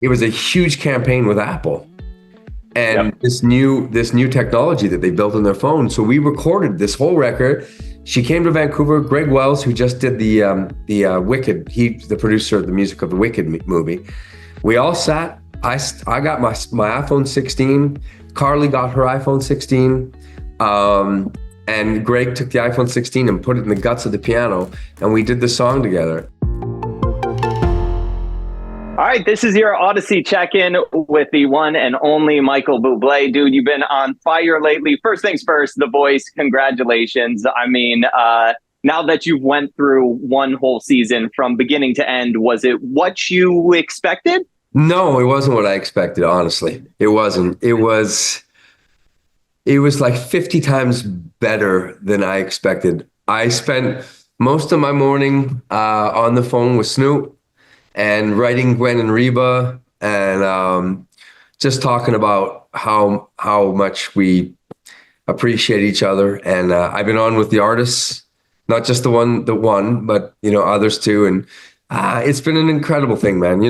it was a huge campaign with Apple and Yep. this new technology that they built on their phone. So we recorded this whole record. She came to Vancouver. Greg Wells, who just did the Wicked, he's the producer of the music of the Wicked movie. We all sat. I got my iPhone 16. Carly got her iPhone 16. And Greg took the iPhone 16 and put it in the guts of the piano, and we did the song together. All right, this is your Audacy check-in with the one and only Michael Bublé. Dude, you've been on fire lately. First things first, The Voice, congratulations. I mean, now that you've went through one whole season from beginning to end, was it what you expected? No, it wasn't what I expected, honestly. It wasn't. It was like 50 times better than I expected. I spent most of my morning on the phone with Snoop and writing Gwen and Reba and just talking about how much we appreciate each other. And I've been on with the artists, not just the one that won, but others too. And it's been an incredible thing, man.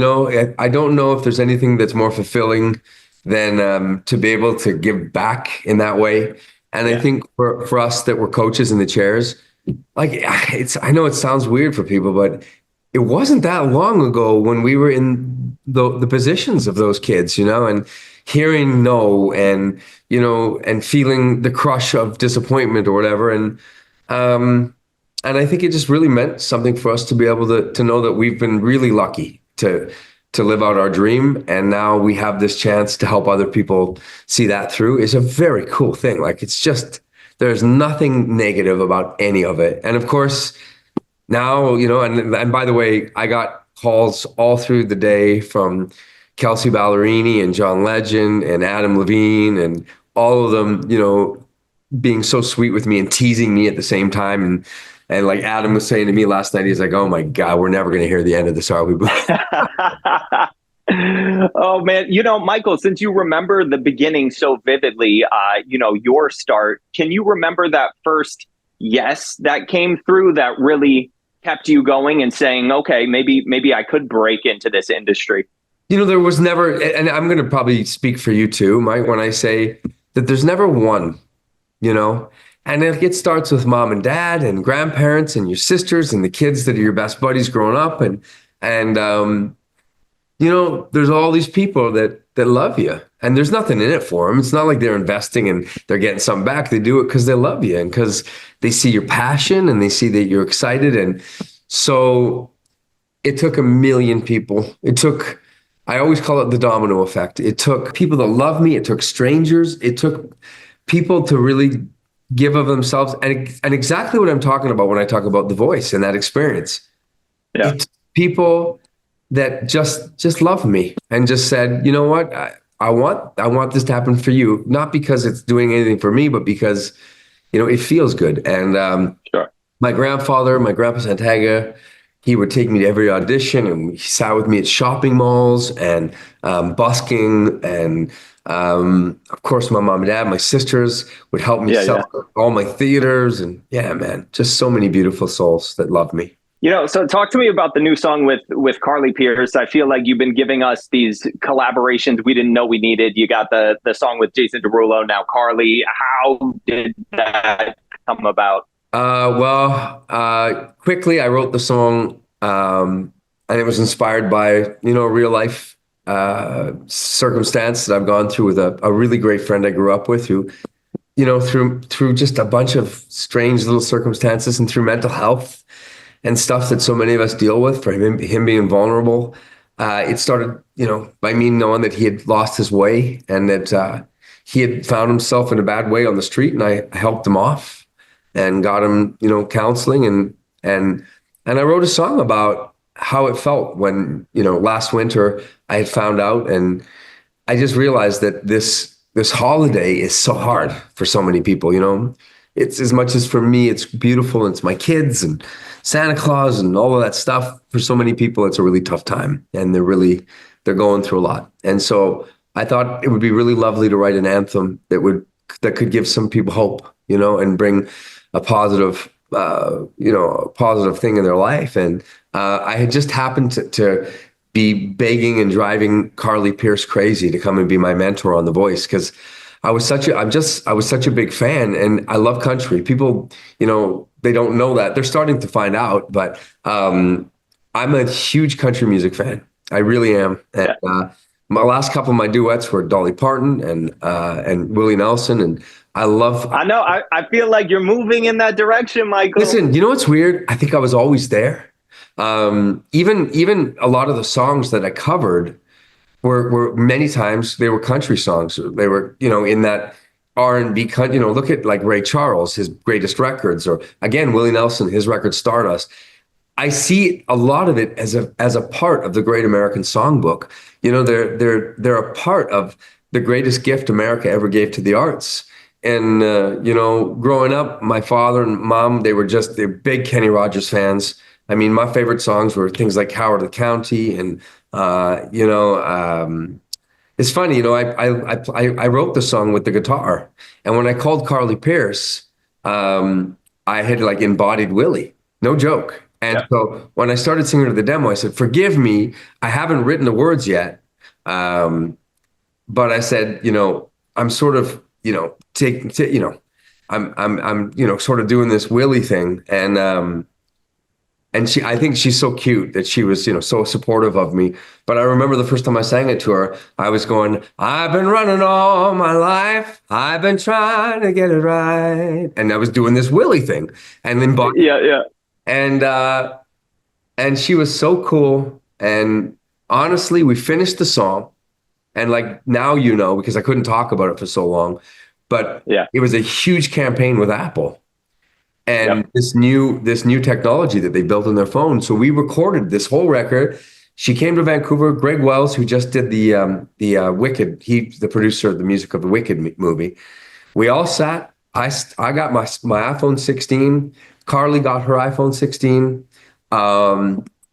I don't know if there's anything that's more fulfilling than to be able to give back in that way. And I think for us that were coaches in the chairs, like I know it sounds weird for people, but it wasn't that long ago when we were in the positions of those kids, and hearing no and feeling the crush of disappointment or whatever. And I think it just really meant something for us to be able to know that we've been really lucky to live out our dream. And now we have this chance to help other people see that through. Is a very cool thing. Like, it's just, there's nothing negative about any of it. And of course, now, and by the way, I got calls all through the day from Kelsey Ballerini and John Legend and Adam Levine and all of them, being so sweet with me and teasing me at the same time. And like Adam was saying to me last night, he's like, "Oh my God, we're never going to hear the end of this, are we?" Oh man, Michael, since you remember the beginning so vividly, your start, can you remember that first yes that came through that really kept you going and saying, okay, maybe I could break into this industry? There was never, and I'm going to probably speak for you too, Mike, when I say that there's never one, and it starts with mom and dad and grandparents and your sisters and the kids that are your best buddies growing up. And there's all these people that love you, and there's nothing in it for them. It's not like they're investing and they're getting something back. They do it because they love you and because they see your passion and they see that you're excited. And so it took a million people. I always call it the domino effect. It took people that love me. It took strangers. It took people to really give of themselves. And exactly what I'm talking about when I talk about The Voice and that experience. Yeah. It's people that just love me and just said, you know what, I want this to happen for you, not because it's doing anything for me, but because it feels good. And Sure. My grandfather, my grandpa Santaga, he would take me to every audition, and he sat with me at shopping malls and busking, and of course my mom and dad, my sisters would help me sell all my theaters, and yeah, man, just so many beautiful souls that love me. So talk to me about the new song with Carly Pearce. I feel like you've been giving us these collaborations we didn't know we needed. You got the song with Jason Derulo, now Carly. How did that come about? Quickly, I wrote the song, and it was inspired by, a real life circumstance that I've gone through with a really great friend I grew up with who, through just a bunch of strange little circumstances and through mental health and stuff that so many of us deal with, for him being vulnerable. It started, by me knowing that he had lost his way and that he had found himself in a bad way on the street, and I helped him off and got him, counseling, and I wrote a song about how it felt when, last winter I had found out, and I just realized that this holiday is so hard for so many people. It's, as much as for me it's beautiful, and it's my kids and Santa Claus and all of that stuff, for so many people it's a really tough time, and they're going through a lot. And so I thought it would be really lovely to write an anthem that could give some people hope, and bring a positive a positive thing in their life. And I had just happened to be begging and driving Carly Pearce crazy to come and be my mentor on The Voice because I was such a big fan, and I love country. People, they don't know that. They're starting to find out, but I'm a huge country music fan. I really am. And Yeah. my last couple of my duets were Dolly Parton and Willie Nelson, and I love. I know. I feel like you're moving in that direction, Michael. Listen, you know what's weird? I think I was always there. Even a lot of the songs that I covered were many times they were country songs. They were, in that R&B country. Look at like Ray Charles, his greatest records, or again Willie Nelson, his record Stardust. I see a lot of it as a part of the Great American Songbook. They're a part of the greatest gift America ever gave to the arts. And growing up, my father and mom, they're big Kenny Rogers fans. I mean, my favorite songs were things like Howard the County, and it's funny, I wrote the song with the guitar, and when I called Carly Pearce, I had like embodied Willie, no joke. And Yeah. so when I started singing to the demo, I said, "Forgive me, I haven't written the words yet." But I said, I'm sort of, I'm sort of doing this Willie thing. And I think she's so cute that she was, so supportive of me. But I remember the first time I sang it to her, I was going, "I've been running all my life. I've been trying to get it right." And I was doing this Willie thing. And then, Yeah. and, and she was so cool. And honestly, we finished the song. And like now, because I couldn't talk about it for so long, but Yeah. it was a huge campaign with Apple and Yep. this new technology that they built on their phone. So we recorded this whole record. She came to Vancouver. Greg Wells, who just did the Wicked, he's the producer of the music of the Wicked movie. We all sat. I got my iPhone 16. Carly got her iPhone 16.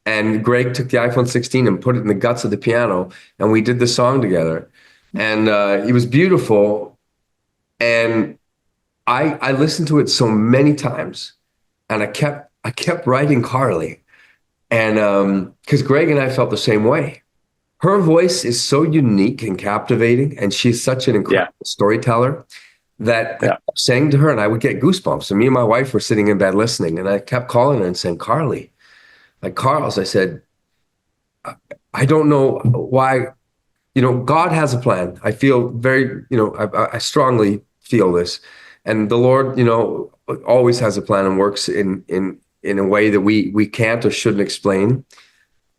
And Greg took the iPhone 16 and put it in the guts of the piano, and we did the song together. And it was beautiful. And I listened to it so many times, and I kept writing Carly, and because Greg and I felt the same way. Her voice is so unique and captivating, and she's such an incredible storyteller that I kept saying to her, and I would get goosebumps. And me and my wife were sitting in bed listening, and I kept calling her and saying, "Carly, like Carl's," I said, "I don't know why, God has a plan." I feel very, I strongly feel this. And the Lord, always has a plan and works in a way that we can't or shouldn't explain.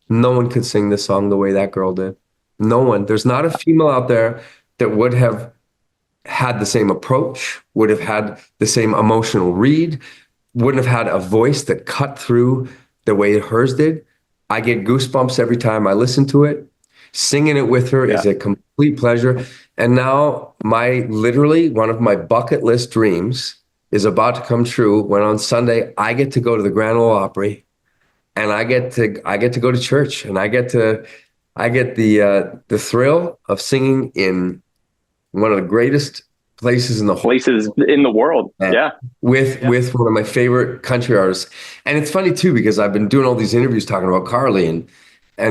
No one could sing this song the way that girl did. No one. There's not a female out there that would have had the same approach, would have had the same emotional read, wouldn't have had a voice that cut through the way hers did. I get goosebumps every time I listen to it. Singing it with her is a complete pleasure. And now literally one of my bucket list dreams is about to come true when on Sunday I get to go to the Grand Ole Opry, and I get to go to church, and I get the thrill of singing in one of the greatest places in the world. Yeah. With one of my favorite country artists. And it's funny too, because I've been doing all these interviews talking about Carly, and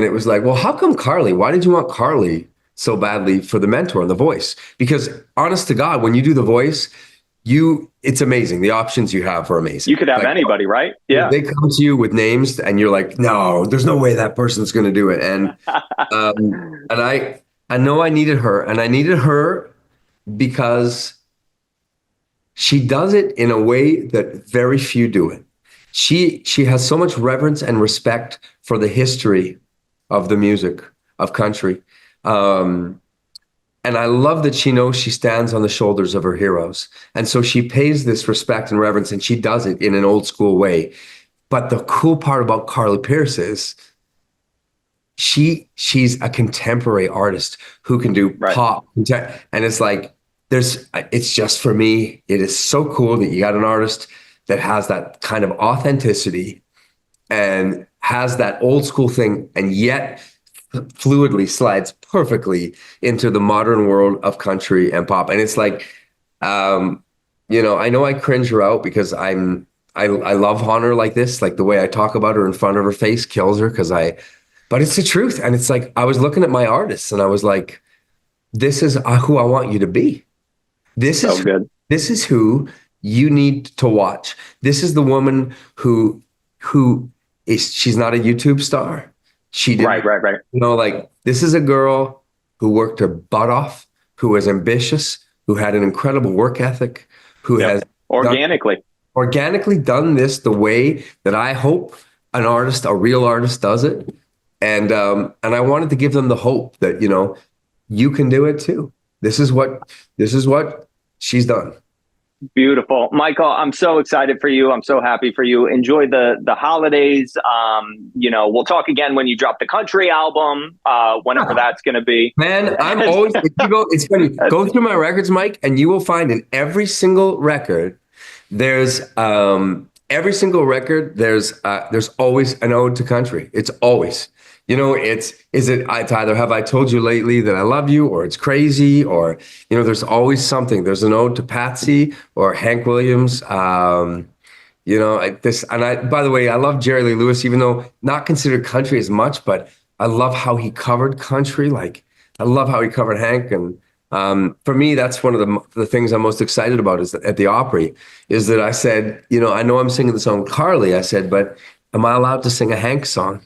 it was like, well, how come Carly? Why did you want Carly so badly for the mentor and the voice? Because honest to God, when you do the voice, it's amazing. The options you have are amazing. You could have anybody, right? Yeah. They come to you with names and you're like, no, there's no way that person's going to do it. And I know I needed her, and I needed her because she does it in a way that very few do it. She has so much reverence and respect for the history of the music of country. And I love that she knows she stands on the shoulders of her heroes. And so she pays this respect and reverence, and she does it in an old school way. But the cool part about Carly Pearce is she's a contemporary artist who can do pop. And it's like, it's just for me, it is so cool that you got an artist that has that kind of authenticity and has that old school thing, and yet fluidly slides perfectly into the modern world of country and pop. And it's like, I know I cringe her out because I love on her like this, like the way I talk about her in front of her face kills her, because but it's the truth. And it's like, I was looking at my artists and I was like, this is who I want you to be. This So is, good. this is who you need to watch. This is the woman who is, she's not a YouTube star. She Right, didn't, right, right. like, this is a girl who worked her butt off, who was ambitious, who had an incredible work ethic, who Yep. has done, Organically. organically done this the way that I hope an artist, a real artist, does it. And I wanted to give them the hope that, you can do it too. This is what she's done. Beautiful. Michael, I'm so excited for you. I'm so happy for you. Enjoy the holidays. We'll talk again when you drop the country album, whenever that's going to be. Man, I'm always, if you go, it's funny, go through my records, Mike, and you will find in every single record, there's always an ode to country. It's always, it's either have I told you lately that I love you, or it's crazy, or, there's always something. There's an ode to Patsy or Hank Williams. By the way, I love Jerry Lee Lewis, even though not considered country as much, but I love how he covered country. Like, I love how he covered Hank. And for me, that's one of the things I'm most excited about is that at the Opry, is that I said, I know I'm singing the song Carly. I said, but am I allowed to sing a Hank song?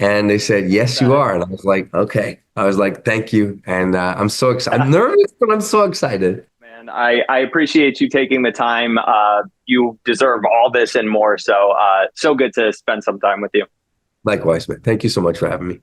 And they said, yes, you are. And I was like, okay. I was like, thank you. And I'm so excited. I'm nervous, but I'm so excited. Man, I appreciate you taking the time. You deserve all this and more. So good to spend some time with you. Likewise, man. Thank you so much for having me.